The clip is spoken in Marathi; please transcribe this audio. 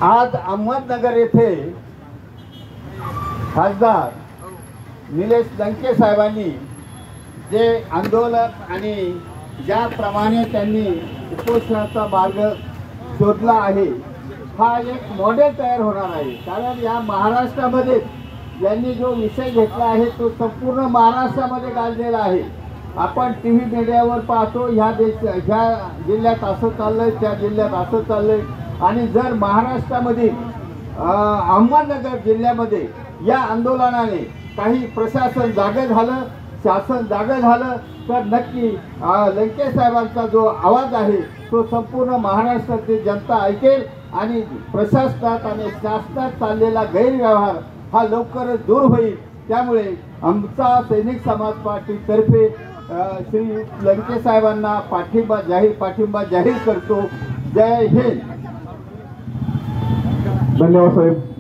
आज अहमदनगर येथे खासदार निलेश लंके साहेबांनी जे आंदोलन आणि ज्याप्रमाणे त्यांनी उपोषणाचा मार्ग शोधला आहे, हा एक मॉडेल तयार होणार आहे. कारण या महाराष्ट्रामध्ये यांनी जो विषय घेतला आहे तो संपूर्ण महाराष्ट्रामध्ये गाजलेला आहे. आपण टीव्ही मीडियावर पाहतो, ह्या जिल्ह्यात असं चाललंय, त्या जिल्ह्यात असं चाललंय. आणि जर महाराष्ट्रामध्ये अहमदनगर जिल्ह्यामध्ये या आंदोलनाने काही प्रशासन जागे झालं, शासन जागे झालं, तर नक्की लंके साहेबांचा जो आवाज आहे तो संपूर्ण महाराष्ट्राची जनता ऐकेल आणि प्रशासनात आणि शासनात चाललेला गैरव्यवहार हा लवकरच दूर होईल. त्यामुळे आमचा सैनिक समाज पार्टीतर्फे श्री लंके साहेबांना पाठिंबा जाहीर करतो. जय हिंद. धन्यवाद साहेब.